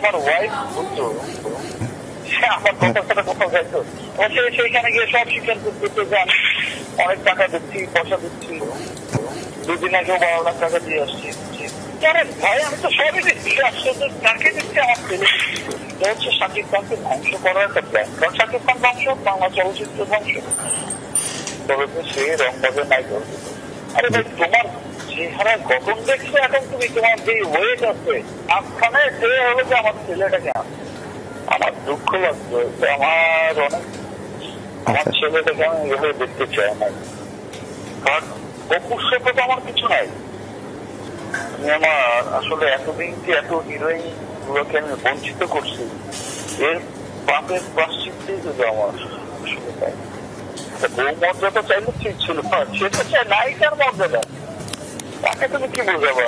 আমার ওয়াইফ বলতো সে আমার কথার সাথে কোথাও যাইতো, সে সেইখানে গিয়ে সব স্বীকার করতে যে আমি অনেক টাকা দিচ্ছি, পয়সা দিচ্ছি, 2 দিন আগেও 12 লাখ টাকা দিয়ে আসছি। ভাই আমি তো সবই দিচ্ছি, আশ্চর্য কাকে দিচ্ছি? আমার ছেলে এটা হচ্ছে শাকিব খানকে ধ্বংস করার একটা প্ল্যান। কারণ শাকিব খান ধ্বংস, বাংলা চলচ্চিত্র ধ্বংস, তবে সে রংবাজের নাই করবে। আরে ভাই তোমার চেহারা গঠন দেখছো এখন, তুমি তোমার যে ওয়েট আছে মাঝখানে সে হলো যে আমার ছেলেটাকে আমার দুঃখ লাগছে। আমার অনেক আমার ছেলেটাকে আমি এভাবে দেখতে চাই না, কারণ অপুর সাথে তো আমার কিছু নাই। আমি আমার আসলে এতদিন যে এত হিরোইন গুলোকে আমি বঞ্চিত করছি, এর পাপের প্রাশ্চিত্যই যদি আমার আসলে তাই বউ মর্যাদা চাইলে ঠিক ছিল, সে তো চায় নায়িকার মর্যাদা, তাকে তুমি কি বোঝাবা?